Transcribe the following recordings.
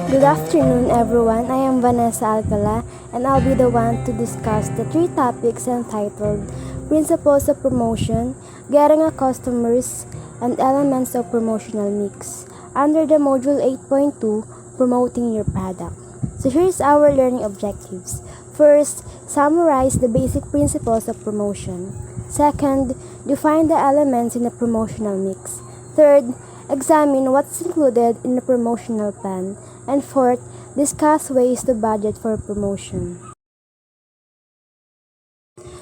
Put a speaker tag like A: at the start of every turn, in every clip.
A: Good afternoon, everyone. I am Vanessa Alcala, and I'll be the one to discuss the three topics entitled Principles of Promotion, Getting a Customers, and Elements of Promotional Mix under the Module 8.2 Promoting Your Product. So here's our learning objectives. First, summarize the basic principles of promotion. Second, define the elements in a promotional mix. Third, examine what's included in the promotional plan. And fourth, discuss ways to budget for promotion.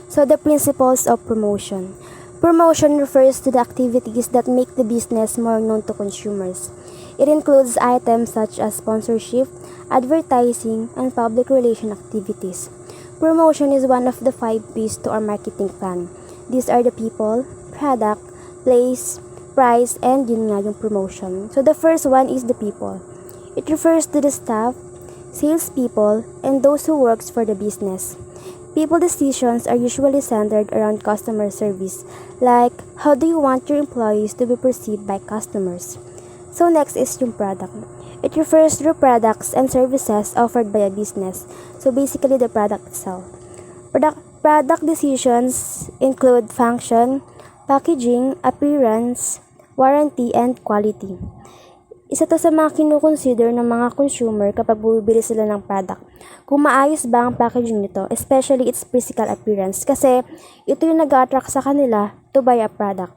A: So the principles of promotion. Promotion refers to the activities that make the business more known to consumers. It includes items such as sponsorship, advertising, and public relation activities. Promotion is one of the 5 P's to our marketing plan. These are the people, product, place, price, and yun nga yung promotion. So the first one is the people. It refers to the staff, salespeople, and those who works for the business. People decisions are usually centered around customer service, like how do you want your employees to be perceived by customers. So next is yung product. It refers to the products and services offered by a business. So basically the product itself. Product decisions include function, packaging, appearance, warranty, and quality. Isa to sa mga kinukonsider ng mga consumer kapag bumibili sila ng product. Kung maayos ba ang packaging nito, especially its physical appearance, kasi ito yung nag-attract sa kanila to buy a product.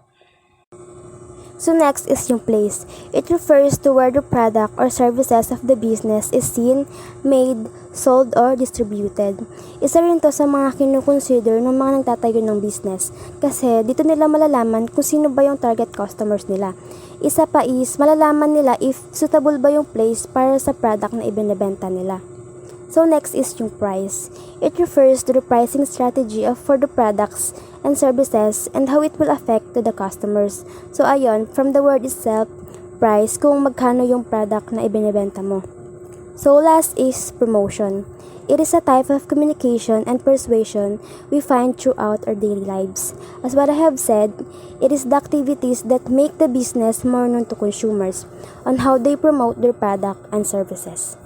A: So next is yung place. It refers to where the product or services of the business is seen, made, sold, or distributed. Isa rin to sa mga kinukonsider ng mga nagtatayo ng business kasi dito nila malalaman kung sino ba yung target customers nila. Isa pa is malalaman nila if suitable ba yung place para sa product na ibinebenta nila. So next is yung price. It refers to the pricing strategy for the products and services and how it will affect to the customers. So ayon, from the word itself, price, kung magkano yung product na ibinebenta mo. So last is promotion. It is a type of communication and persuasion we find throughout our daily lives. As what I have said, it is the activities that make the business more known to consumers on how they promote their product and services.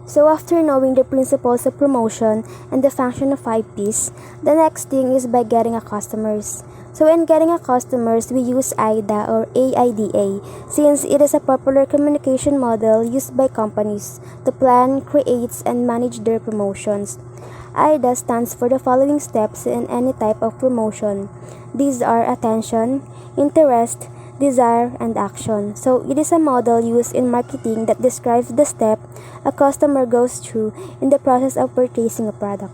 A: So after knowing the principles of promotion and the function of 5 P's, the next thing is by getting a customers. So in getting a customers, we use AIDA or AIDA since it is a popular communication model used by companies to plan, create, and manage their promotions. AIDA stands for the following steps in any type of promotion. These are attention, interest, desire, and action. So it is a model used in marketing that describes the step a customer goes through in the process of purchasing a product.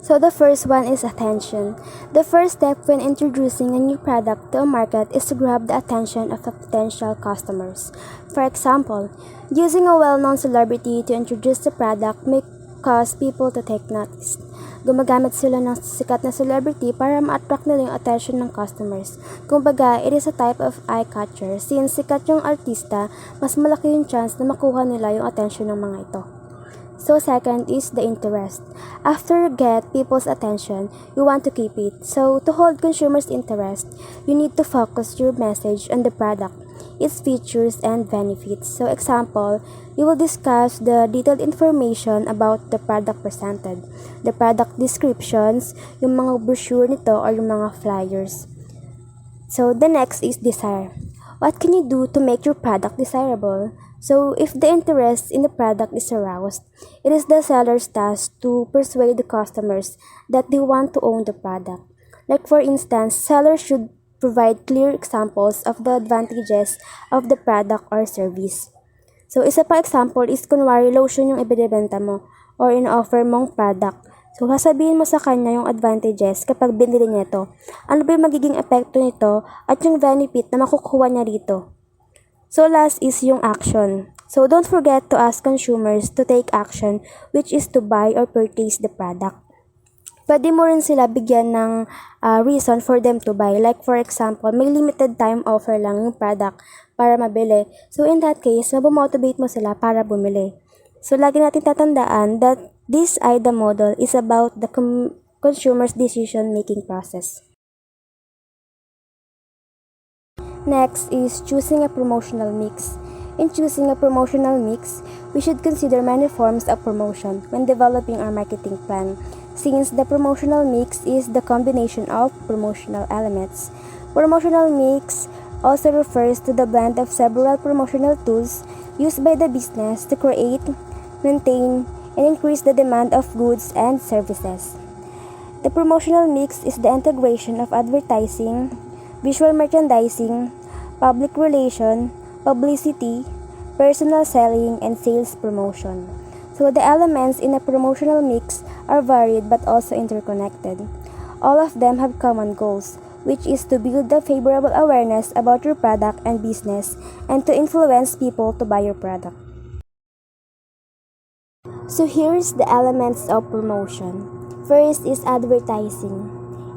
A: So the first one is attention. The first step when introducing a new product to a market is to grab the attention of the potential customers. For example, using a well-known celebrity to introduce the product may cause people to take notice. Gumagamit sila ng sikat na celebrity para ma-attract nila yung attention ng customers. Kumbaga, it is a type of eye catcher. Since sikat yung artista, mas malaki yung chance na makuha nila yung attention ng mga ito. So second is the interest. After you get people's attention, you want to keep it. So to hold consumers' interest, you need to focus your message on the product, its features and benefits. So example, you will discuss the detailed information about the product presented, the product descriptions, yung mga brochure nito or yung mga flyers. So the next is desire. What can you do to make your product desirable? So if the interest in the product is aroused, it is the seller's task to persuade the customers that they want to own the product. Like for instance, sellers should provide clear examples of the advantages of the product or service. So isa pa example is kunwari lotion yung ibinebenta mo or in-offer mong product. So sasabihin mo sa kanya yung advantages kapag binili niya ito. Ano ba yung magiging epekto nito at yung benefit na makukuha niya rito. So last is yung action. So don't forget to ask consumers to take action, which is to buy or purchase the product. Pwede mo rin sila bigyan ng reason for them to buy. Like for example, may limited time offer lang yung product para mabili. So in that case, mabumotivate mo sila para bumili. So lagi natin tatandaan that this AIDA model is about the consumer's decision-making process. Next is choosing a promotional mix. In choosing a promotional mix, we should consider many forms of promotion when developing our marketing plan, since the promotional mix is the combination of promotional elements. Promotional mix also refers to the blend of several promotional tools used by the business to create, maintain, and increase the demand of goods and services. The promotional mix is the integration of advertising, visual merchandising, public relation, publicity, personal selling, and sales promotion. So the elements in a promotional mix are varied but also interconnected. All of them have common goals, which is to build the favorable awareness about your product and business and to influence people to buy your product. So here's the elements of promotion. First is advertising.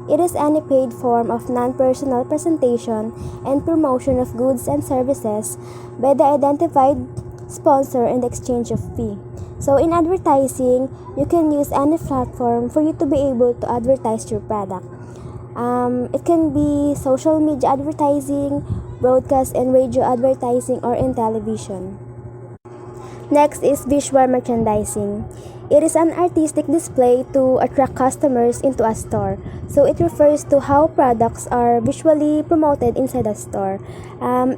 A: It is any paid form of non-personal presentation and promotion of goods and services by the identified sponsor in the exchange of fee. So in advertising, you can use any platform for you to be able to advertise your product. It can be social media advertising, broadcast and radio advertising, or in television. Next is visual merchandising. It is an artistic display to attract customers into a store. So it refers to how products are visually promoted inside a store.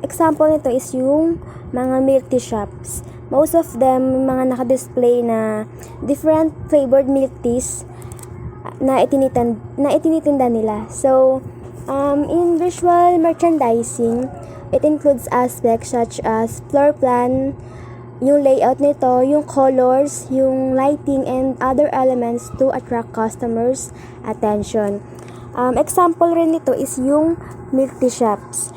A: Example nito is yung mga milk tea shops. Most of them mga naka-display na different flavored milk teas na itinitinda nila. So, in visual merchandising, it includes aspects such as floor plan, yung layout nito, yung colors, yung lighting, and other elements to attract customers' attention. Example rin nito is yung milk tea shops.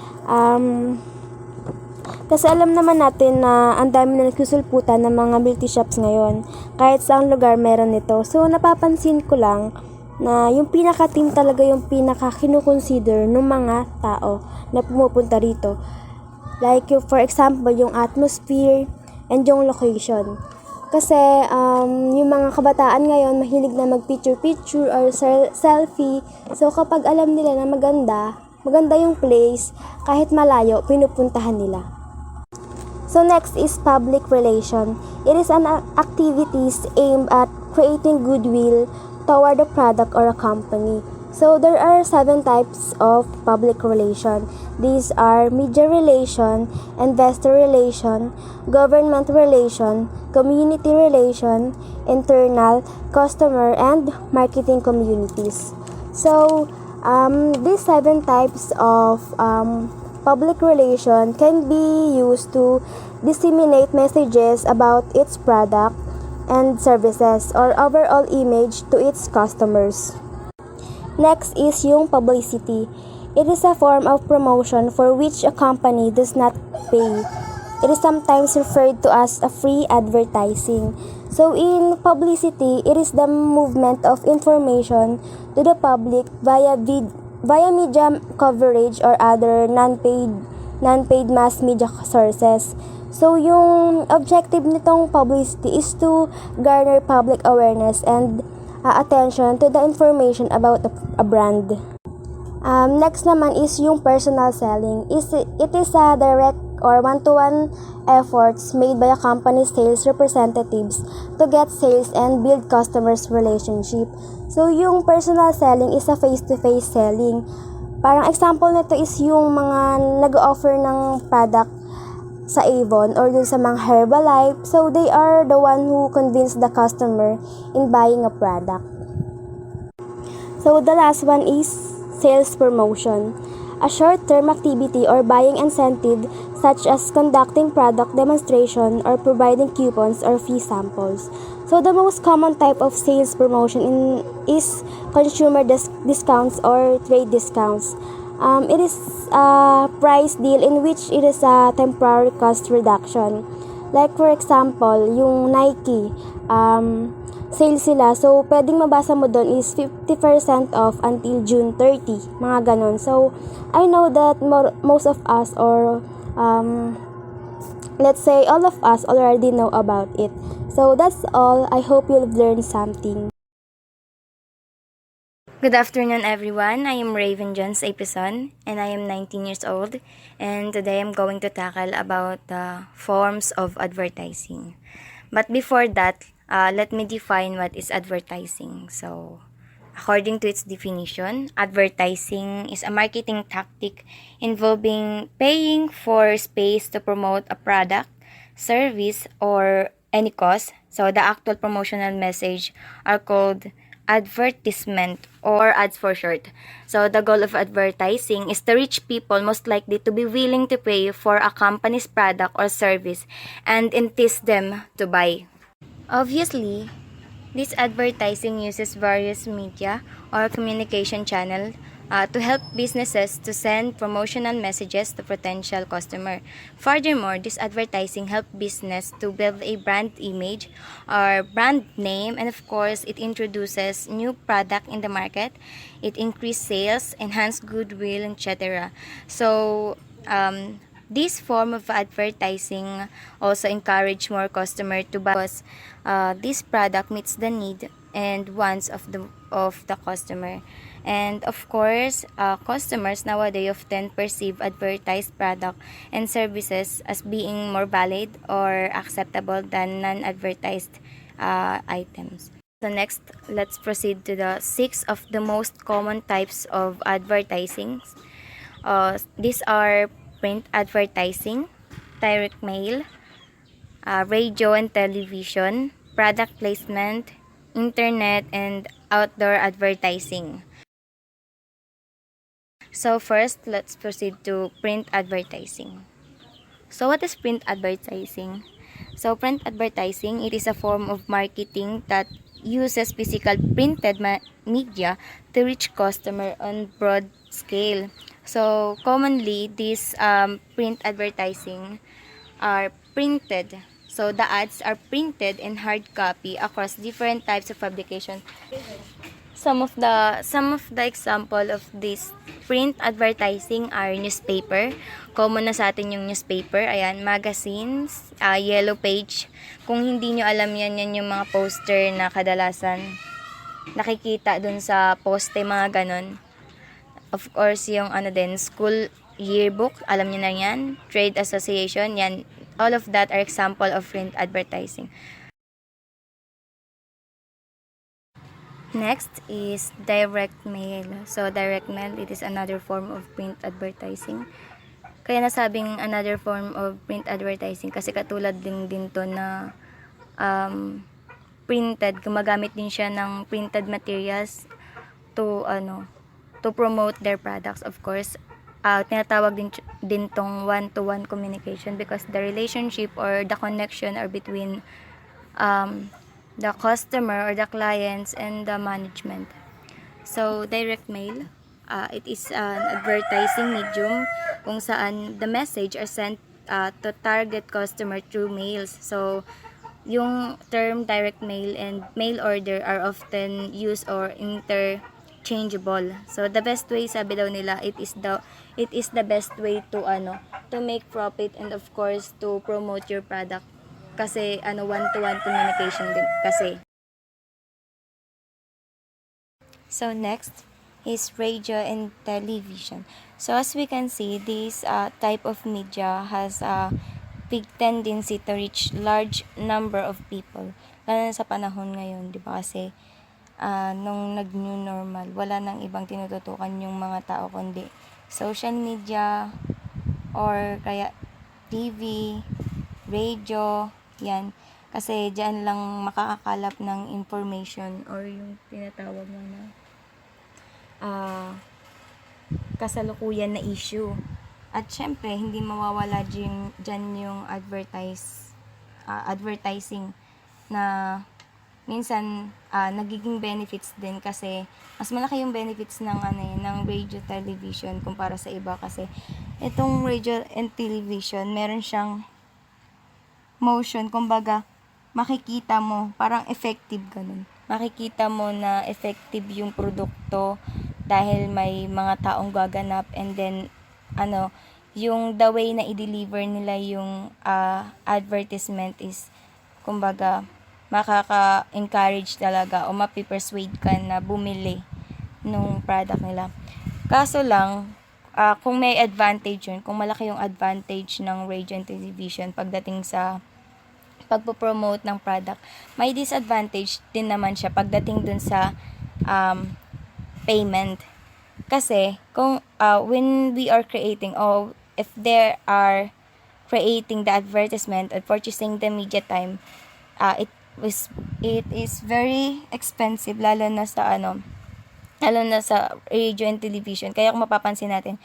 A: Kasi alam naman natin na ang dami na nagsusulputan ng mga milk tea shops ngayon. Kahit saang lugar meron nito. So, napapansin ko lang na yung pinaka-team talaga yung pinaka-kinukonsider ng mga tao na pumupunta rito. Like, for example, yung atmosphere and yung location. Kasi, yung mga kabataan ngayon, mahilig na mag-picture-picture or selfie. So, kapag alam nila na maganda yung place, kahit malayo, pinupuntahan nila. So, next is public relation. It is an activities aimed at creating goodwill toward a product or a company. So, there are 7 types of public relation. These are media relation, investor relation, government relation, community relation, internal, customer, and marketing communities. So, these 7 types of public relation can be used to disseminate messages about its product and services or overall image to its customers. Next is yung publicity. It is a form of promotion for which a company does not pay. It is sometimes referred to as a free advertising. So in publicity, it is the movement of information to the public via media coverage or other non-paid mass media sources. So yung objective nitong publicity is to garner public awareness and attention to the information about a brand. Next naman is yung personal selling. It is a direct or one-to-one efforts made by a company's sales representatives to get sales and build customers' relationship. So yung personal selling is a face-to-face selling. Parang example nito is yung mga nag-offer ng product sa Avon or dun sa mga Herbalife. So, they are the one who convince the customer in buying a product. So, the last one is sales promotion. A short-term activity or buying incentive such as conducting product demonstration or providing coupons or free samples. So, the most common type of sales promotion is consumer discounts or trade discounts. It is a price deal in which it is a temporary cost reduction. Like for example, yung Nike, sale sila. So, pwedeng mabasa mo doon is 50% off until June 30. Mga ganon. So, I know that most of us or let's say all of us already know about it. So, that's all. I hope you've learned something.
B: Good afternoon, everyone. I am Raven Jones Apison, and I am 19 years old. And today I'm going to tackle about the forms of advertising. But before that, let me define what is advertising. So, according to its definition, advertising is a marketing tactic involving paying for space to promote a product, service, or any cause. So, the actual promotional message are called advertisement or ads for short. So the goal of advertising is to reach people most likely to be willing to pay for a company's product or service and entice them to buy. Obviously, this advertising uses various media or communication channels to help businesses to send promotional messages to potential customer. Furthermore, this advertising help business to build a brand image or brand name, and of course, it introduces new product in the market. It increase sales, enhance goodwill, etc. So, this form of advertising also encourage more customer to buy because this product meets the need and wants of the customer. And of course, customers nowadays often perceive advertised product and services as being more valid or acceptable than non-advertised items. So next, let's proceed to the 6 of the most common types of advertising. These are print advertising, direct mail, radio and television, product placement, internet, and outdoor advertising. So first, let's proceed to print advertising. So what is print advertising? So print advertising, it is a form of marketing that uses physical printed media to reach customer on broad scale. So commonly, these print advertising are printed. So the ads are printed in hard copy across different types of publication. Some of the example of this print advertising are newspaper. Common na sa atin yung newspaper. Ayan, magazines, yellow page. Kung hindi nyo alam yan, yan yung mga poster na kadalasan nakikita dun sa poste, mga ganon. Of course, yung ano din, school yearbook, alam niyo na yan. Trade association, yan. All of that are example of print advertising. Next is direct mail. So, direct mail, it is another form of print advertising. Kaya nasabing another form of print advertising kasi katulad din to na printed, gumagamit din siya ng printed materials to promote their products. Of course, tinatawag din tong one-to-one communication because the relationship or the connection are between the customer or the clients and the management. So, direct mail, it is an advertising medium kung saan the message are sent to target customer through mails. So, yung term direct mail and mail order are often used or interchangeable. So, the best way, sabi daw nila, it is the best way to make profit and of course to promote your product kasi one-to-one communication din kasi. So next is radio and television. So as we can see, this type of media has a big tendency to reach large number of people. Lalo na sa panahon ngayon, di ba? Kasi nung nag-new normal, wala nang ibang tinututukan yung mga tao kundi social media or kaya TV, radio, yan. Kasi diyan lang makakakalap ng information or yung tinatawag na kasalukuyan na issue. At syempre, hindi mawawala dyan yung advertising na minsan nagiging benefits din kasi mas malaki yung benefits ng radio television kumpara sa iba kasi itong radio and television meron siyang motion, kumbaga makikita mo, parang effective ganun. Makikita mo na effective yung produkto dahil may mga taong gaganap and then yung the way na i-deliver nila yung advertisement is kumbaga makaka-encourage talaga o mapipersuade ka na bumili nung product nila. Kaso lang, kung may advantage yun, kung malaki yung advantage ng radio and television pagdating sa pagpo-promote ng product, may disadvantage din naman siya pagdating dun sa payment. Kasi, kung when we are creating, or if there are creating the advertisement and purchasing the media time, it is very expensive, lalo na sa radio and television. Kaya kung mapapansin natin,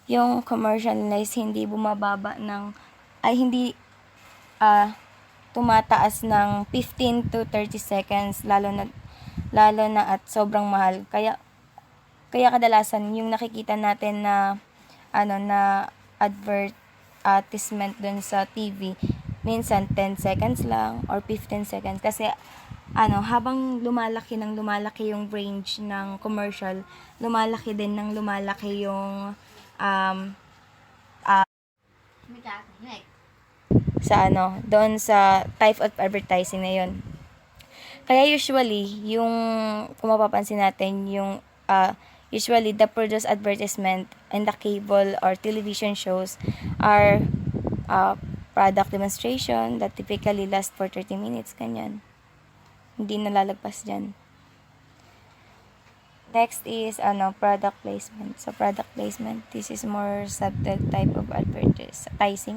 B: yung commercialize hindi bumababa ng, hindi tumataas ng 15 to 30 seconds, lalo na at sobrang mahal. Kaya kadalasan yung nakikita natin na na advertisement dun sa TV, minsan 10 seconds lang or 15 seconds, kasi habang lumalaki yung range ng commercial, lumalaki din ng lumalaki yung doon sa type of advertising na yun. Kaya usually, kung mapapansin natin, usually the produced advertisement in the cable or television shows are product demonstration that typically last for 30 minutes, ganyan. Hindi nalalagpas dyan. Next is product placement. So product placement, this is more subtle type of advertising.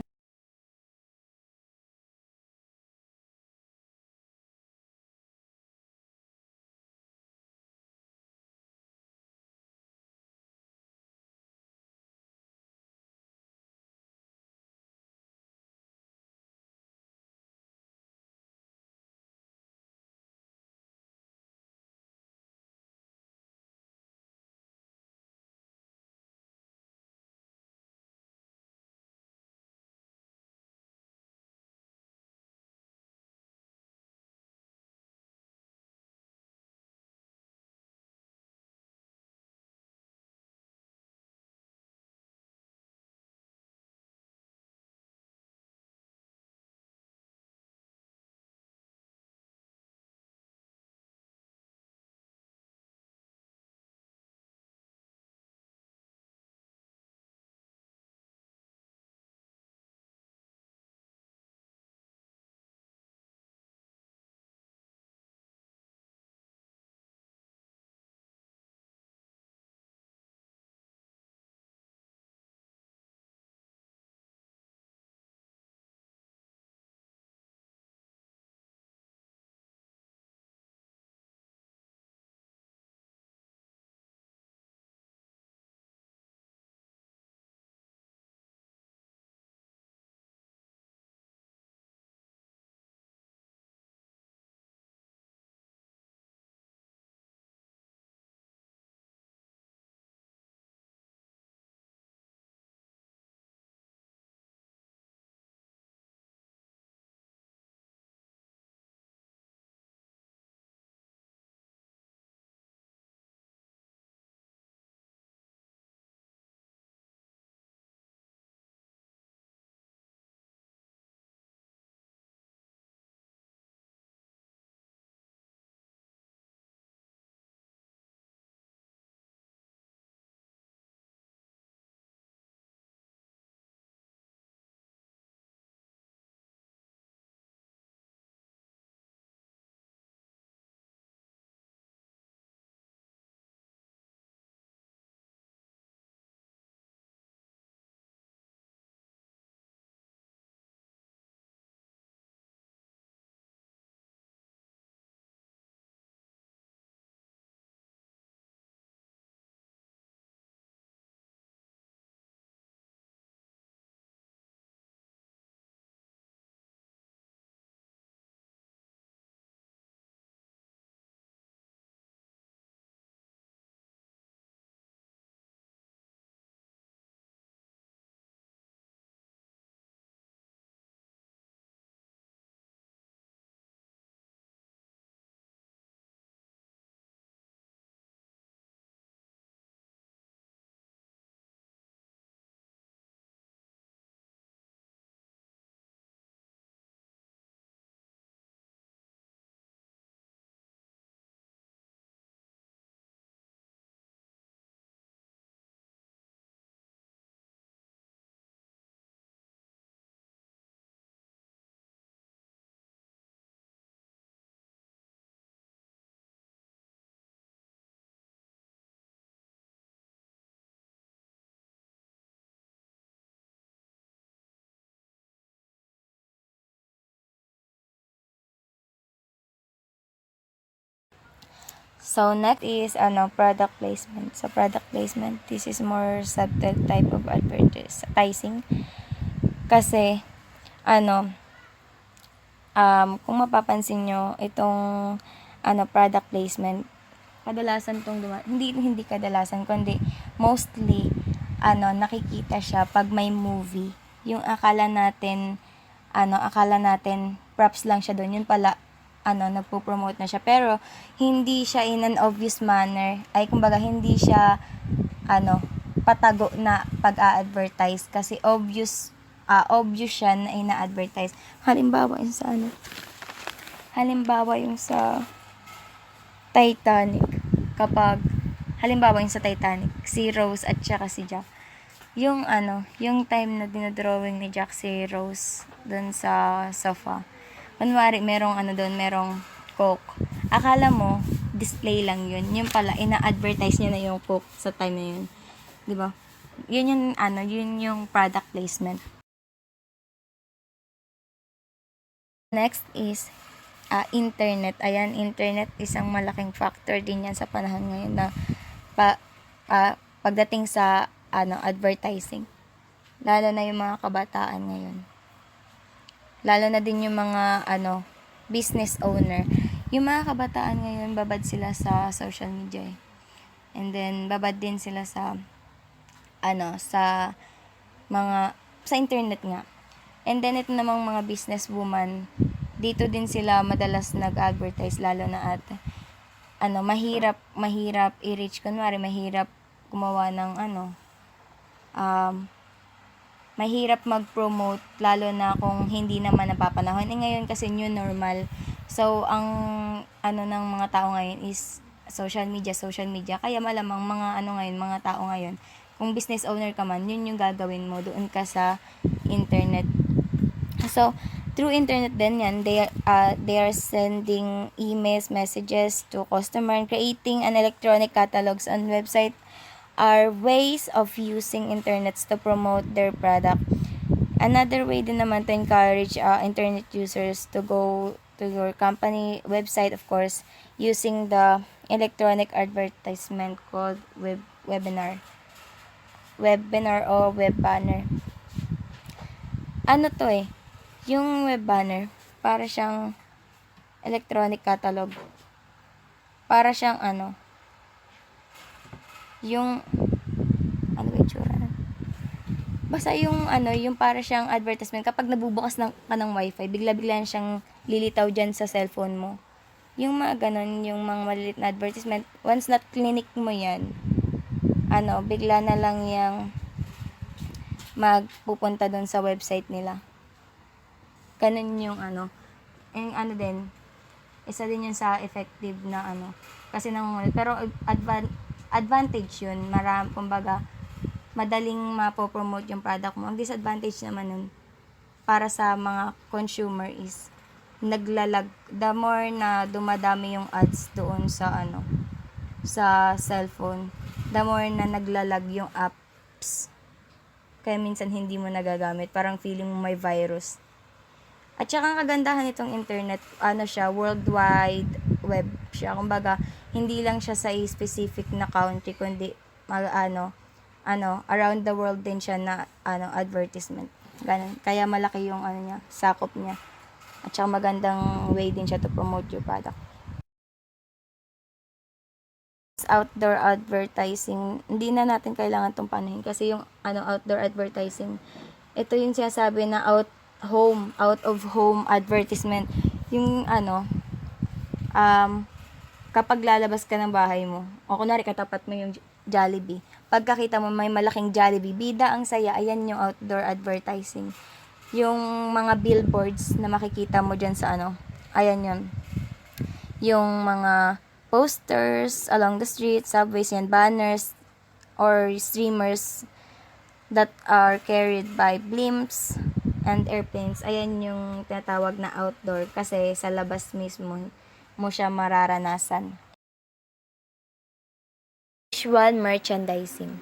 B: So, next is, product placement. So, product placement, this is more subtle type of advertising. Kasi, ano, kung mapapansin nyo, itong, product placement, kadalasan tong hindi kadalasan, kundi mostly, nakikita siya pag may movie. Yung akala natin, props lang siya doon. Yun pala, nagpo-promote na siya. Pero, hindi siya in an obvious manner. Ay, kumbaga, hindi siya, patago na pag-a-advertise. Kasi obvious siya na ina-advertise. Halimbawa yung sa Titanic. Halimbawa yung sa Titanic, si Rose at saka si Jack. Yung time na dinodrawing ni Jack si Rose dun sa sofa. Kunwari, merong Coke. Akala mo, display lang yun. Yung pala, ina-advertise niya na yung Coke sa time na yun. Diba? Yun yung product placement. Next is, internet. Ayan, internet, isang malaking factor din yan sa panahon ngayon na pagdating sa, advertising. Lalo na yung mga kabataan ngayon. Lalo na din yung mga, business owner. Yung mga kabataan ngayon, babad sila sa social media. And then, babad din sila sa sa internet nga. And then, ito namang mga businesswoman, dito din sila madalas nag-advertise, lalo na at, mahirap i-reach. Kunwari, mahirap gumawa ng, mahirap mag-promote, lalo na kung hindi naman napapanahon. Ngayon kasi new normal. So, ang ng mga tao ngayon is social media. Kaya malamang mga tao ngayon, kung business owner ka man, yun yung gagawin mo. Doon ka sa internet. So, through internet din yan, they are sending emails, messages to customer, and creating an electronic catalogs on website are ways of using internets to promote their product. Another way din naman to encourage internet users to go to your company website, of course, using the electronic advertisement called webinar o web banner. Yung web banner, para siyang electronic catalog. Para siyang yung basta yung para siyang advertisement. Kapag nabubukas ka ng wifi, bigla-bigla siyang lilitaw dyan sa cellphone mo. Yung mga ganon, yung mga malilit na advertisement, once na clinic mo yan, bigla na lang yung magpupunta doon sa website nila. Ganun yung din, isa din yun sa effective na kasi nangungulit. Pero advantage yun, kumbaga, madaling mapopromote yung product mo. Ang disadvantage naman nun, para sa mga consumer is, the more na dumadami yung ads doon sa sa cellphone, the more na naglalag yung apps. Kaya minsan hindi mo nagagamit, parang feeling mo may virus. At saka ang kagandahan nitong internet, siya, worldwide web siya. Kumbaga, hindi lang siya sa specific na country, kundi around the world din siya na advertisement. Ganun. Kaya malaki yung niya, sakop niya. At saka magandang way din siya to promote your product. Outdoor advertising, hindi na natin kailangan tong panuhin kasi yung outdoor advertising, ito yung sinasabi na out of home advertisement. Yung kapag lalabas ka ng bahay mo, o kunwari katapat mo yung Jollibee, pagkakita mo may malaking Jollibee, bida ang saya, ayan yung outdoor advertising. Yung mga billboards na makikita mo dyan sa ayan yun. Yung mga posters along the street, subways, yan, banners, or streamers that are carried by blimps and airplanes. Ayan yung tinatawag na outdoor kasi sa labas mismo mo siya mararanasan. Visual merchandising.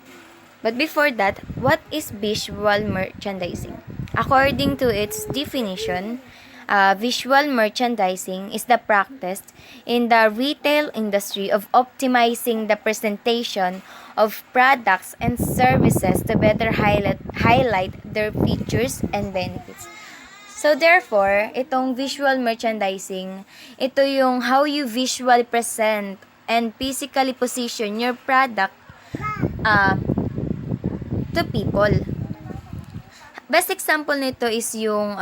B: But before that, what is visual merchandising? According to its definition, Visual merchandising is the practice in the retail industry of optimizing the presentation of products and services to better highlight their features and benefits. So therefore, itong visual merchandising, ito yung how you visually present and physically position your product uh, to people. Best example nito is yung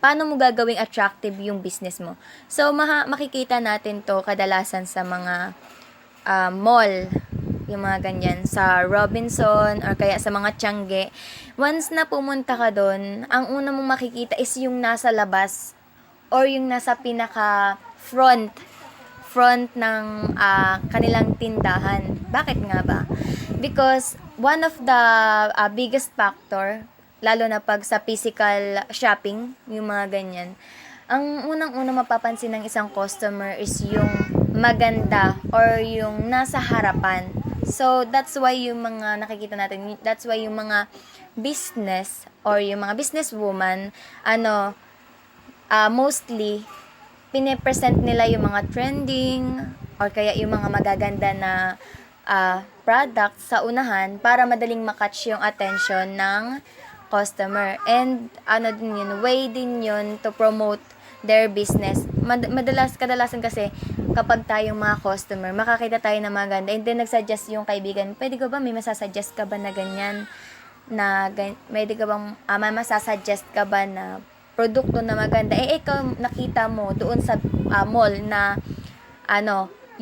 B: paano mo gagawing attractive yung business mo. So makikita natin to kadalasan sa mga mall, yung mga ganyan, sa Robinson or kaya sa mga Tiangge. Once na pumunta ka doon, ang una mong makikita is yung nasa labas or yung nasa pinaka front ng kanilang tindahan. Bakit nga ba? Because one of the biggest factor, lalo na pag sa physical shopping, yung mga ganyan, ang unang-una mapapansin ng isang customer is yung maganda or yung nasa harapan. So, that's why yung mga nakikita natin, that's why yung mga business or yung mga businesswoman, mostly, pine-present nila yung mga trending or kaya yung mga magaganda na product sa unahan para madaling makatch yung attention ng customer. And way din yun to promote their business. Kadalasan kasi kapag tayong mga customer, makakita tayo ng maganda and then nagsuggest yung kaibigan, pwede ka ba, may masasuggest ka ba na ganyan? Pwede ka bang, may masasuggest ka ba na produkto na maganda? Ikaw nakita mo doon sa mall na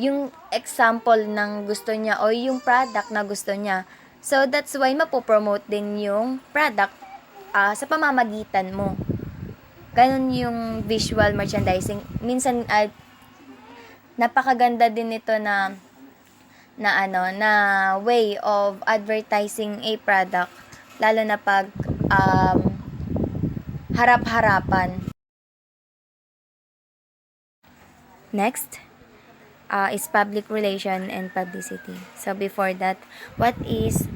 B: yung example ng gusto niya o yung product na gusto niya. So, that's why mapopromote din yung product sa pamamagitan mo. Ganun yung visual merchandising. Minsan, napakaganda din nito na way of advertising a product. Lalo na pag harap-harapan. Next is public relation and publicity. So before that, what is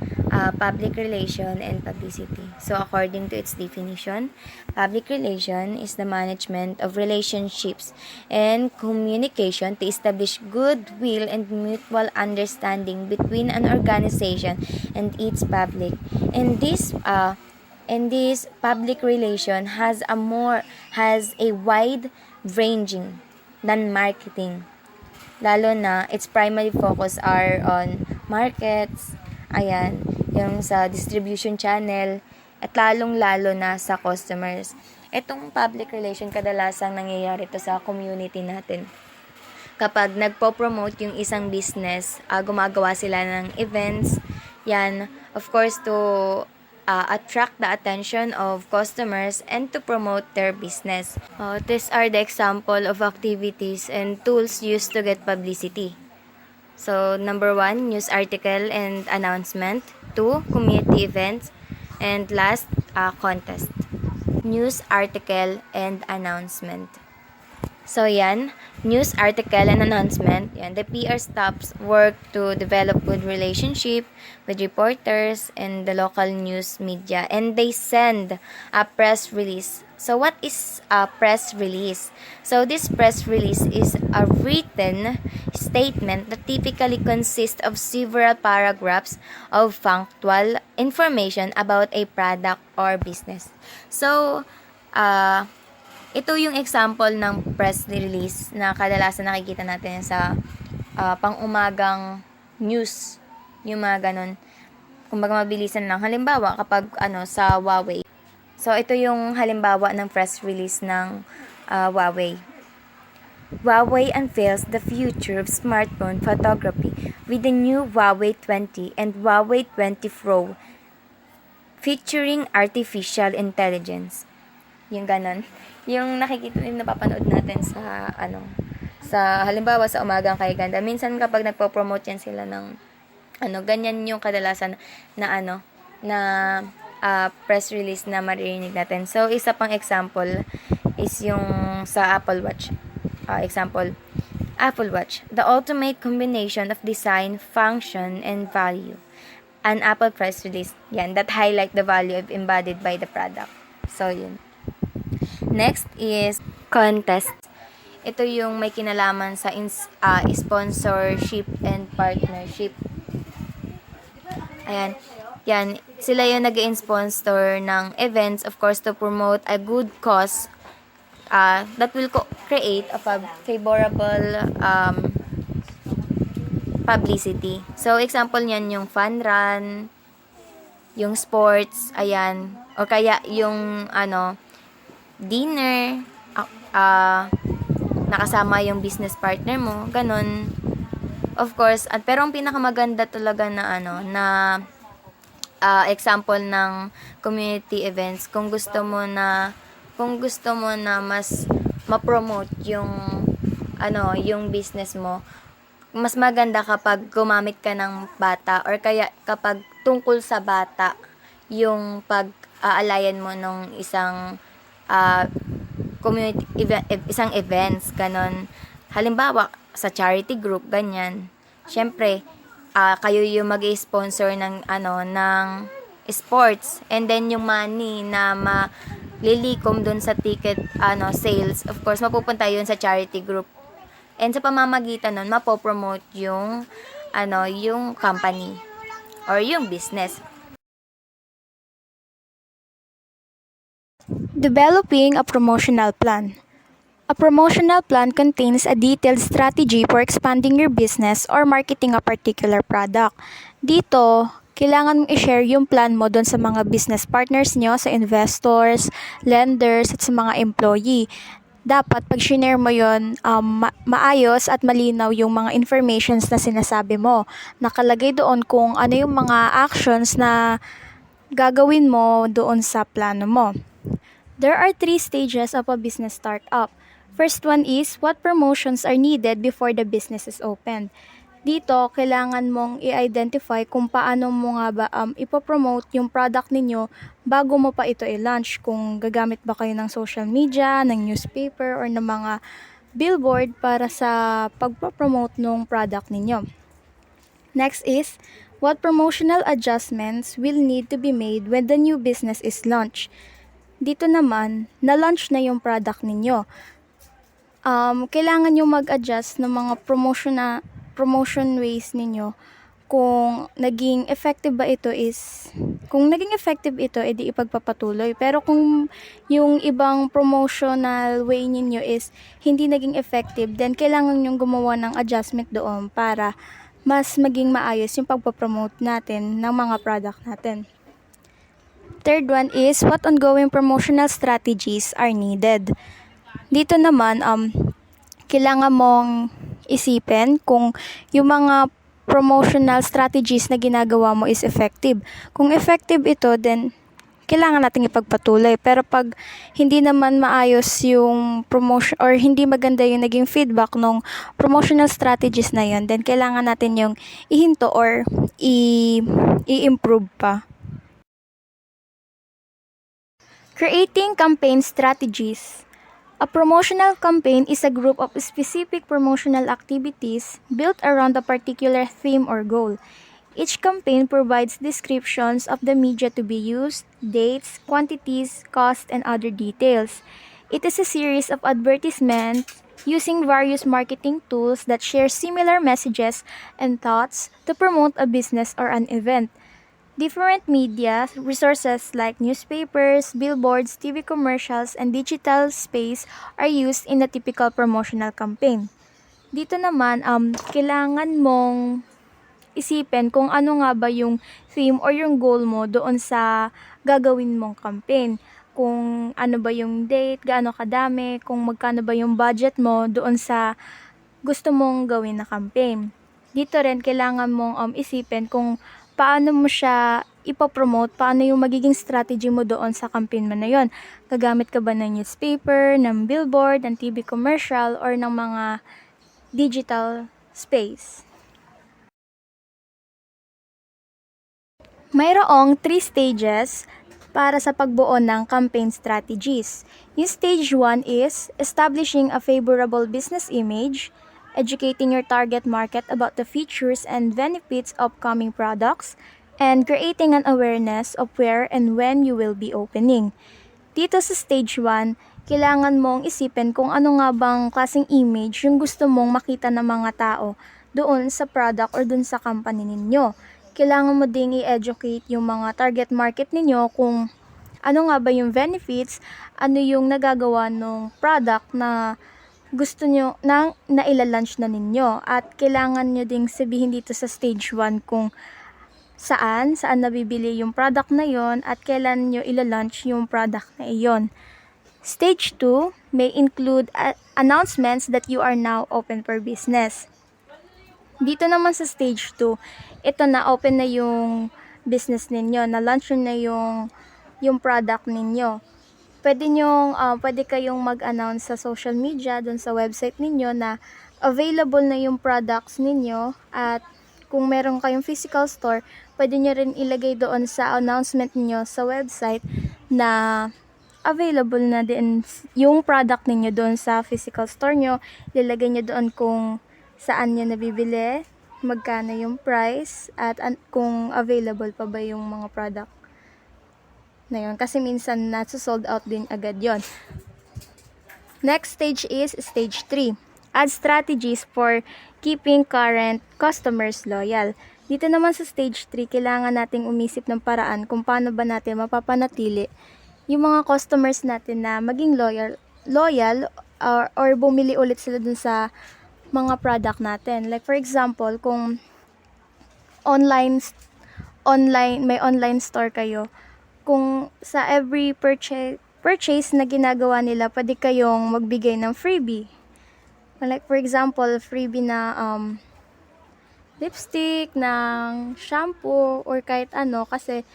B: public relation and publicity? So according to its definition, public relation is the management of relationships and communication to establish goodwill and mutual understanding between an organization and its public. And this public relation has a wide ranging than marketing. Lalo na, its primary focus are on markets, yung sa distribution channel, at lalong-lalo na sa customers. Itong public relation, kadalasang nangyayari to sa community natin. Kapag nagpo-promote yung isang business, gumagawa sila ng events, yan, of course, to attract the attention of customers and to promote their business. These are the example of activities and tools used to get publicity. So, number 1, news article and announcement. 2, community events. And last, contest. News article and announcement. So, yan, news article and announcement. Yan, the PR staffs work to develop good relationship with reporters and the local news media. And they send a press release. So, what is a press release? So, this press release is a written statement that typically consists of several paragraphs of factual information about a product or business. So, ito yung example ng press release na kadalasan nakikita natin sa pang-umagang news. Yung mga ganun. Kumbaga mabilisan lang. Halimbawa, kapag sa Huawei. So, ito yung halimbawa ng press release ng Huawei. Huawei unveils the future of smartphone photography with the new Huawei 20 and Huawei 20 Pro featuring artificial intelligence. Yung ganon. Yung nakikita, yung napapanood natin sa sa halimbawa sa umagang kay ganda. Minsan kapag nagpo-promote yan sila ng ganyan yung kadalasan na press release na maririnig natin. So, isa pang example is yung sa Apple Watch. Example, Apple Watch, the ultimate combination of design, function, and value. An Apple press release, yan, that highlight the value embodied by the product. So, yun. Next is contest. Ito yung may kinalaman sa sponsorship and partnership. Ayan. Yan. Sila yung nag-sponsor ng events, of course, to promote a good cause that will create a favorable publicity. So, example niyan yung fun run, yung sports, ayan. O kaya yung dinner, nakasama yung business partner mo, ganun. Of course, pero ang pinakamaganda talaga na example ng community events kung gusto mo na mas ma-promote yung yung business mo, mas maganda kapag gumamit ka ng bata or kaya kapag tungkol sa bata yung pag-aalayan mo ng isang community event, isang events, ganon. Halimbawa, sa charity group, ganyan. Syempre, kayo yung mag-sponsor ng sports, and then yung money na malilikom dun sa ticket sales, of course mapupunta yun sa charity group, and sa pamamagitan nun mapopromote yung yung company or yung business.
C: Developing a promotional plan. A promotional plan contains a detailed strategy for expanding your business or marketing a particular product. Dito, kailangan mong i-share yung plan mo doon sa mga business partners nyo, sa investors, lenders, at sa mga employee. Dapat pag share mo yon, maayos at malinaw yung mga informations na sinasabi mo. Nakalagay doon kung ano yung mga actions na gagawin mo doon sa plano mo. There are 3 stages of a business startup. First one is, what promotions are needed before the business is opened? Dito, kailangan mong i-identify kung paano mo nga ba ipopromote yung product ninyo bago mo pa ito i-launch. Kung gagamit ba kayo ng social media, ng newspaper, or ng mga billboard para sa pagpopromote ng product ninyo. Next is, what promotional adjustments will need to be made when the new business is launched? Dito naman, na-launch na yung product ninyo. Kailangan nyo mag-adjust ng mga promotion ways ninyo. Kung naging effective ito, edi ipagpapatuloy. Pero kung yung ibang promotional way ninyo is hindi naging effective, then kailangan nyo gumawa ng adjustment doon para mas maging maayos yung pagpapromote natin ng mga product natin. Third one is, what ongoing promotional strategies are needed? Dito naman, kailangan mong isipin kung yung mga promotional strategies na ginagawa mo is effective. Kung effective ito, then kailangan nating ipagpatuloy. Pero pag hindi naman maayos yung promotion or hindi maganda yung naging feedback ng promotional strategies na yun, then kailangan natin yung ihinto or i-improve pa. Creating campaign strategies. A promotional campaign is a group of specific promotional activities built around a particular theme or goal. Each campaign provides descriptions of the media to be used, dates, quantities, cost, and other details. It is a series of advertisements using various marketing tools that share similar messages and thoughts to promote a business or an event. Different media resources like newspapers, billboards, TV commercials, and digital space are used in a typical promotional campaign. Dito naman, kailangan mong isipin kung ano nga ba yung theme or yung goal mo doon sa gagawin mong campaign. Kung ano ba yung date, gaano kadami, kung magkano ba yung budget mo doon sa gusto mong gawin na campaign. Dito rin, kailangan mong isipin kung paano mo siya ipopromote, paano yung magiging strategy mo doon sa campaign mo na yon. Gagamit ka ba ng newspaper, ng billboard, ng TV commercial, or ng mga digital space? Mayroong 3 stages para sa pagbuo ng campaign strategies. Yung stage 1 is establishing a favorable business image, educating your target market about the features and benefits of upcoming products, and creating an awareness of where and when you will be opening. Dito sa stage 1, kailangan mong isipin kung ano nga bang klaseng image yung gusto mong makita ng mga tao doon sa product or doon sa company ninyo. Kailangan mo ding i-educate yung mga target market ninyo kung ano nga ba yung benefits, ano yung nagagawa ng product na gusto nyo na nailalunch na ninyo. At kailangan nyo ding sabihin dito sa stage 1 kung saan nabibili yung product na yon at kailan nyo ilalunch yung product na iyon. Stage 2 may include announcements that you are now open for business. Dito naman sa stage 2, ito na open na yung business ninyo, na launch na yung product ninyo. Pwede kayong mag-announce sa social media, dun sa website ninyo na available na yung products ninyo, at kung meron kayong physical store, pwede nyo rin ilagay doon sa announcement niyo sa website na available na din yung product ninyo doon sa physical store nyo. Ilalagay nyo doon kung saan nyo nabibili, magkano yung price, at kung available pa ba yung mga product na yun. Kasi minsan sold out din agad yon. Next stage is stage 3. Add strategies for keeping current customers loyal. Dito naman sa stage 3, kailangan nating umisip ng paraan kung paano ba natin mapapanatili yung mga customers natin na maging loyal or bumili ulit sila dun sa mga product natin. Like for example, kung may online store kayo, kung sa every purchase na ginagawa nila, pwede kayong magbigay ng freebie. Like for example, freebie na lipstick, ng shampoo, or kahit ano, kasi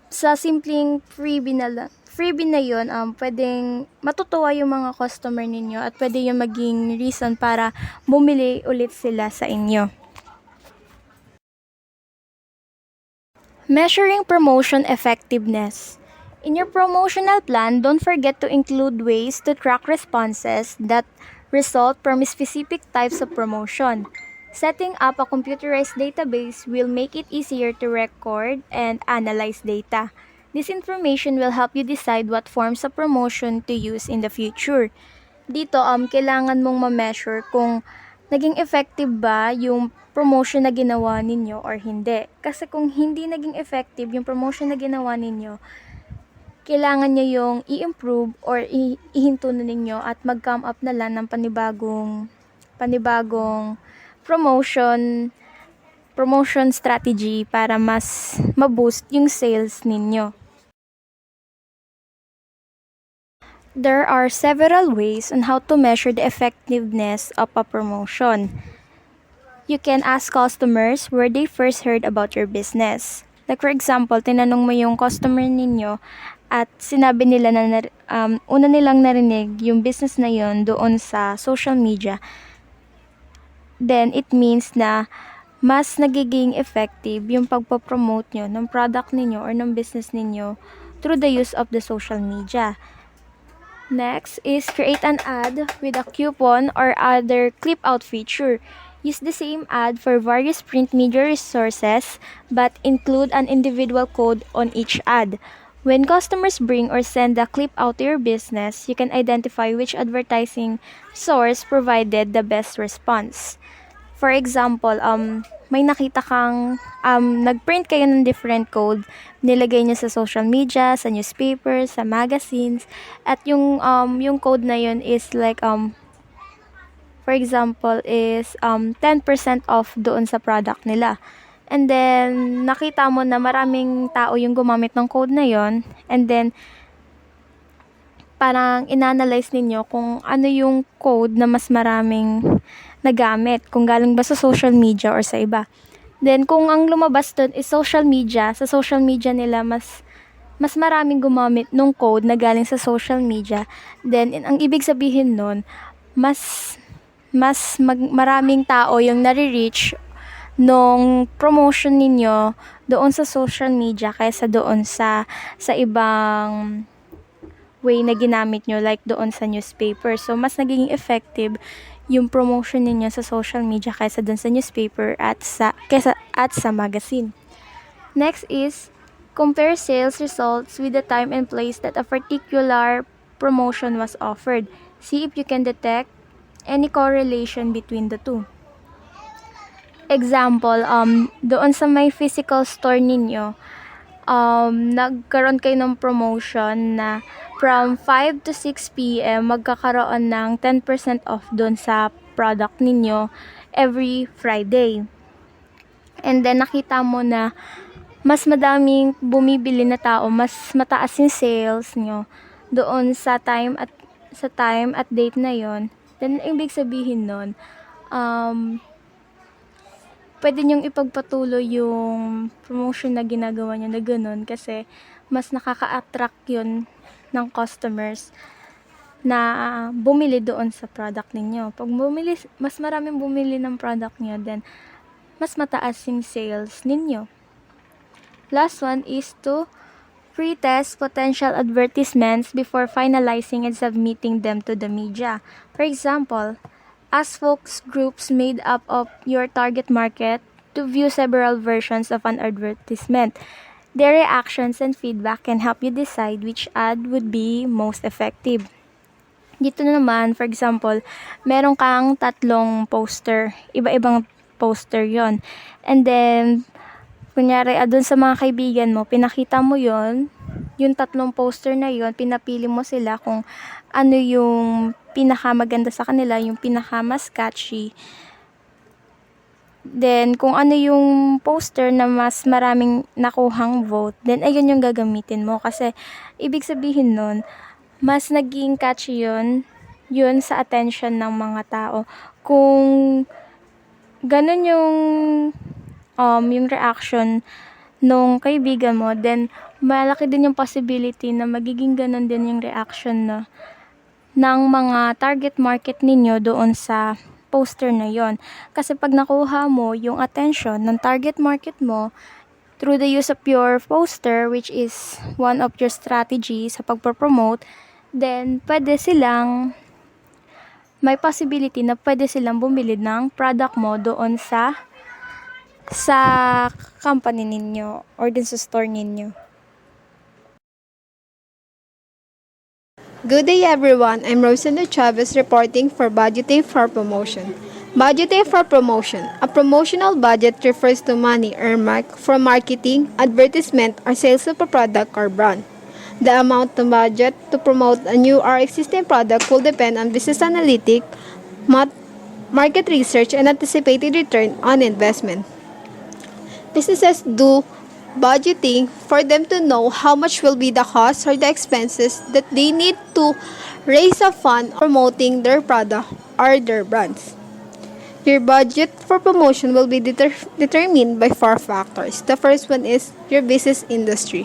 C: sa simpleng freebie na yun, pwedeng matutuwa yung mga customer ninyo at pwede yung maging reason para bumili ulit sila sa inyo. Measuring promotion effectiveness. In your promotional plan, don't forget to include ways to track responses that result from specific types of promotion. Setting up a computerized database will make it easier to record and analyze data. This information will help you decide what forms of promotion to use in the future. Dito, kailangan mong ma-measure kung naging effective ba yung promotion na ginawa ninyo or hindi. Kasi kung hindi naging effective yung promotion na ginawa ninyo, kailangan nyo yung i-improve or ihinto na ninyo at mag-come up na lang ng panibagong promotion strategy para mas ma-boost yung sales ninyo. There are several ways on how to measure the effectiveness of a promotion. You can ask customers where they first heard about your business. Like for example, tinanong mo yung customer ninyo at sinabi nila na una nilang narinig yung business na yon doon sa social media. Then it means na mas nagiging effective yung pagpapromote nyo ng product ninyo or ng business ninyo through the use of the social media. Next is create an ad with a coupon or other clip-out feature. Use the same ad for various print media resources but include an individual code on each ad. When customers bring or send the clip out to your business, you can identify which advertising source provided the best response. For example, may nakita kang nagprint kayo ng different code, nilagay niyo sa social media, sa newspaper, sa magazines, at yung code na yun is like for example is 10% off doon sa product nila. And then nakita mo na maraming tao yung gumamit ng code na yon, and then parang inanalyze ninyo kung ano yung code na mas maraming nagamit, kung galing ba sa social media or sa iba. Then kung ang lumabas doon is social media, sa social media nila mas maraming gumamit nung code na galing sa social media, then ang ibig sabihin nun, maraming tao yung nare-reach nung promotion ninyo doon sa social media kaysa doon sa ibang way na ginamit nyo, like doon sa newspaper. So mas naging effective yung promotion ninyo sa social media kaysa doon sa newspaper at sa magazine. Next is compare sales results with the time and place that a particular promotion was offered. See if you can detect any correlation between the two. Example, doon sa may physical store ninyo, nagkaroon kayo ng promotion na from 5 to 6 p.m. magkakaroon ng 10% off doon sa product ninyo every Friday. And then nakita mo na mas madaming bumibili na tao, mas mataas yung sales nyo doon sa time at date na yon. Then ibig sabihin nun, pwede nyong ipagpatuloy yung promotion na ginagawa nyo na ganun kasi mas nakaka-attract yun ng customers na bumili doon sa product ninyo. Pag mas maraming bumili ng product nyo, then mas mataas yung sales ninyo. Last one is to pre-test potential advertisements before finalizing and submitting them to the media. For example, ask focus groups made up of your target market to view several versions of an advertisement. Their reactions and feedback can help you decide which ad would be most effective. Dito naman, for example, meron kang 3 poster, iba-ibang poster yon. And then, kunyari, dun sa mga kaibigan mo, pinakita mo yon, yung 3 poster na yon, pinapili mo sila kung ano yung pinakamaganda sa kanila, yung pinakamas catchy. Then, kung ano yung poster na mas maraming nakuhang vote, then ayun yung gagamitin mo. Kasi, ibig sabihin nun, mas naging catchy yun sa attention ng mga tao. Kung ganun yung reaction nung kaibigan mo, then malaki din yung possibility na magiging ganun din yung reaction ng mga target market ninyo doon sa poster na yon. Kasi pag nakuha mo yung attention ng target market mo through the use of your poster, which is one of your strategies sa pagpo-promote, then may possibility na pwede silang bumili ng product mo doon sa company ninyo or din sa store ninyo.
D: Good day everyone, I'm Rosana Chavez reporting for Budgeting for Promotion. Budgeting for Promotion. A promotional budget refers to money earmarked for marketing, advertisement, or sales of a product or brand. The amount of budget to promote a new or existing product will depend on business analytics, market research, and anticipated return on investment. Businesses do budgeting for them to know how much will be the cost or the expenses that they need to raise a fund promoting their product or their brands. Your budget for promotion will be determined by 4 factors. The first one is your business industry.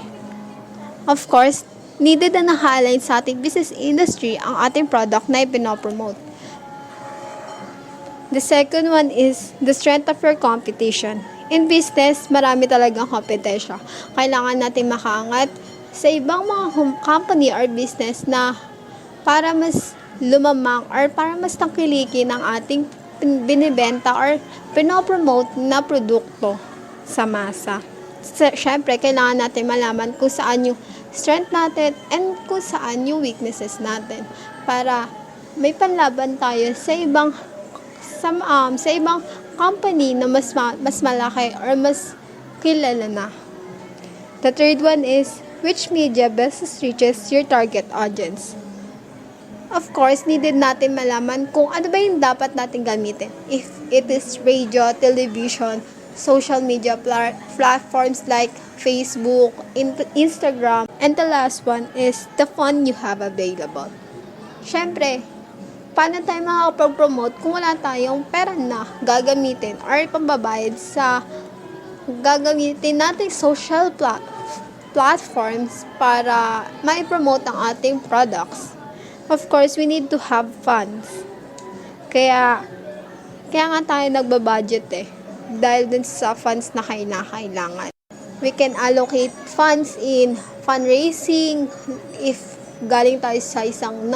D: Of course, needed na naka-align sa ating business industry ang ating product na ipinopromote. The second one is the strength of your competition. In business, marami talagang kompetensya. Kailangan natin makaangat sa ibang mga company or business na para mas lumamang or para mas tangkilikin ang ating binibenta or pinopromote na produkto sa masa. Siyempre, kailangan natin malaman kung saan yung strength natin and kung saan yung weaknesses natin para may panlaban tayo sa ibang company na mas malaki or mas kilala na. The third one is which media best reaches your target audience. Of course, needed natin malaman kung ano ba yung dapat natin gamitin. If it is radio, television, social media platforms like Facebook, Instagram, and the last one is the fund you have available. Syempre, paano tayo makakapag-promote kung wala tayong pera na gagamitin or pambabayad sa gagamitin nating social platforms para ma-promote ang ating products? Of course, we need to have funds. Kaya nga tayo nagbabudget dahil dun sa funds na kailangan. We can allocate funds in fundraising if galing tayo sa isang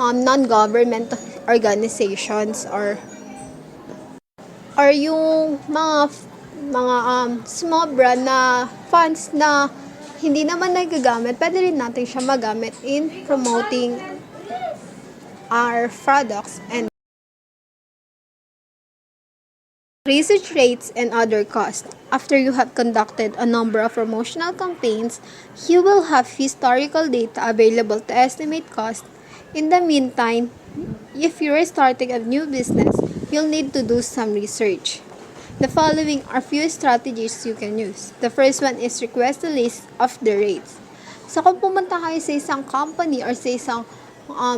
D: non-government organizations or yung mga small brand na funds na hindi naman nagagamit, pwede rin natin siya magamit in promoting our products and research rates and other costs. After you have conducted a number of promotional campaigns, you will have historical data available to estimate cost. In the meantime, if you are starting a new business, you'll need to do some research. The following are few strategies you can use. The first one is request a list of the rates. So kung pumunta kayo sa isang company or sa isang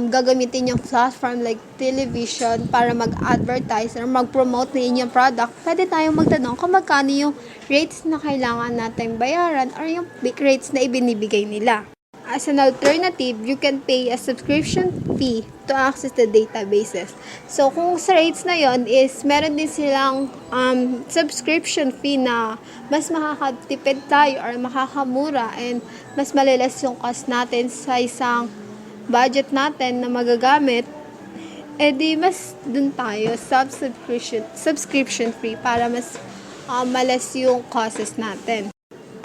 D: gagamitin yung platform like television para mag-advertise or mag-promote na inyong product, pwede tayong magtanong kung magkano yung rates na kailangan natin bayaran or yung rates na ibinibigay nila. As an alternative, you can pay a subscription fee to access the databases. So, kung sa rates na yon is meron din silang subscription fee na mas makakatipid tayo or makakamura and mas malilas yung cost natin sa isang budget natin na magagamit, edi mas dun tayo subscription fee para mas malas yung costs natin.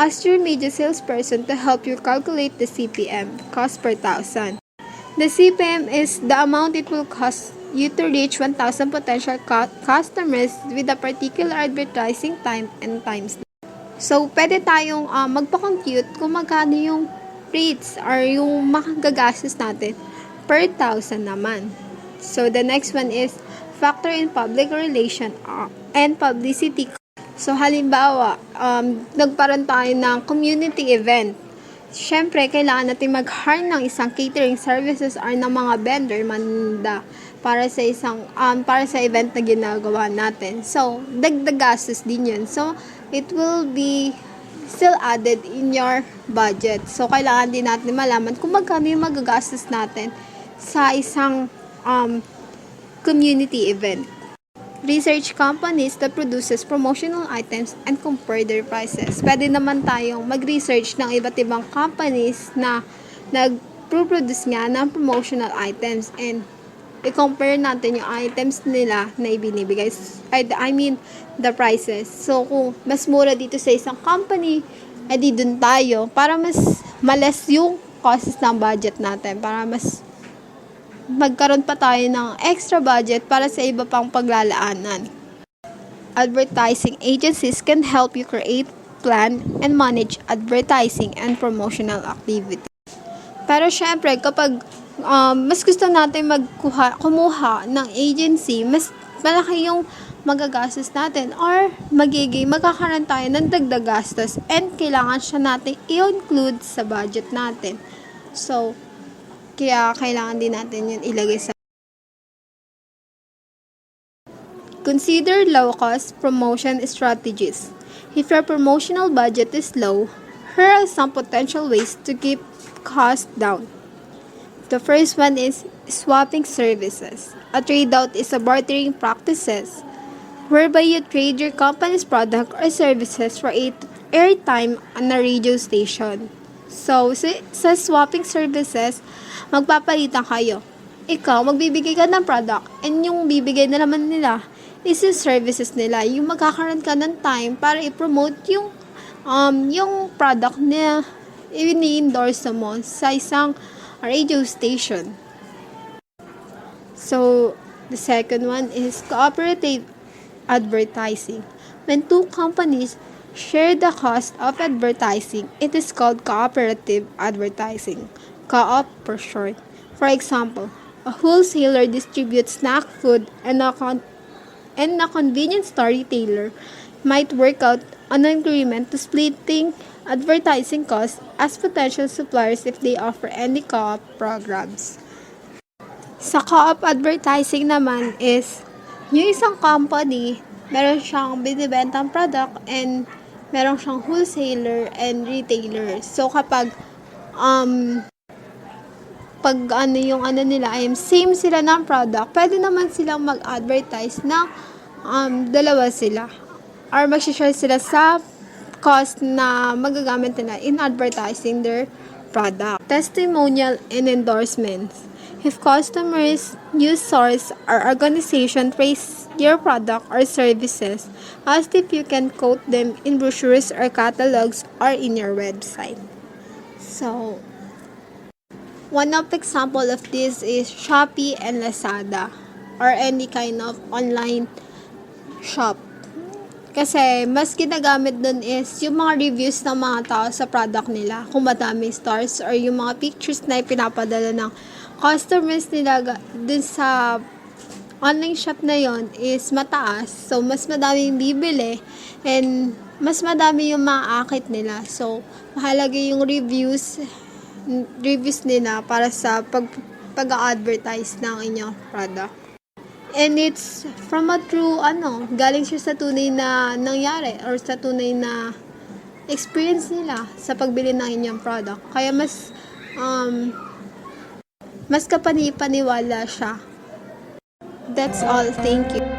D: Ask your media salesperson to help you calculate the CPM, cost per thousand. The CPM is the amount it will cost you to reach 1,000 potential customers with a particular advertising time and times. So, pwede tayong magpa-compute kung magkano yung rates or yung makagagastos natin per thousand naman. So, the next one is factor in public relation and publicity. So, halimbawa, nagparoon tayo ng community event. Siyempre, kailangan natin mag-hire ng isang catering services or ng mga vendor manda para sa event na ginagawa natin. So, dagdag gastos din yun. So, it will be still added in your budget. So, kailangan din natin malaman kung magkano yung magagastos natin sa isang community event. Research companies that produces promotional items and compare their prices. Pwede naman tayong mag-research ng iba't ibang companies na nag-produce nga ng promotional items and i-compare natin yung items nila na ibinibigay. I mean, the prices. So, kung mas mura dito sa isang company, edi dun tayo para mas malas yung costs ng budget natin. Para mas magkaroon pa tayo ng extra budget para sa iba pang paglalaanan. Advertising agencies can help you create, plan, and manage advertising and promotional activity. Pero syempre, kapag mas gusto natin kumuha ng agency, mas malaki yung magagastos natin or magkakaroon tayo ng dagdag gastos and kailangan siya natin i-include sa budget natin. So, kaya kailangan din natin yun ilagay sa. Consider low-cost promotion strategies. If your promotional budget is low, here are some potential ways to keep costs down. The first one is swapping services. A trade-out is a bartering practices whereby you trade your company's product or services for airtime on a radio station. So, sa swapping services, magpapalitan kayo. Ikaw, magbibigay ka ng product and yung bibigay na naman nila is yung services nila. Yung magkakaroon ka ng time para i-promote yung product na ini-endorse mo sa isang radio station. So, the second one is cooperative advertising. When two companies share the cost of advertising, it is called cooperative advertising. Co-op for short. For example, a wholesaler distributes snack food and a convenience store retailer might work out an agreement to splitting advertising costs as potential suppliers if they offer any co-op programs. Sa co-op advertising naman is yung isang company, meron siyang binibentang product and meron siyang wholesaler and retailer. So, kapag nila ay same sila ng product, pwede naman silang mag-advertise na dalawa sila. Or mag-share sila sa cost na magagamit nila in advertising their product. Testimonial and endorsements. If customers, news source, or organization praise your product or services, ask if you can quote them in brochures or catalogs or in your website. So, one of example of this is Shopee and Lazada or any kind of online shop. Kasi mas ginagamit dun is yung mga reviews ng mga tao sa product nila. Kung madaming stars or yung mga pictures na ipinapadala ng customers nila dun sa online shop na yon is mataas. So, mas madaming bibili and mas madami yung maaakit nila. So, mahalaga yung reviews nila para sa pag-advertise ng inyong product. And it's from a true, galing siya sa tunay na nangyari or sa tunay na experience nila sa pagbili ng inyong product. Kaya mas kapani-paniwala siya. That's all. Thank you.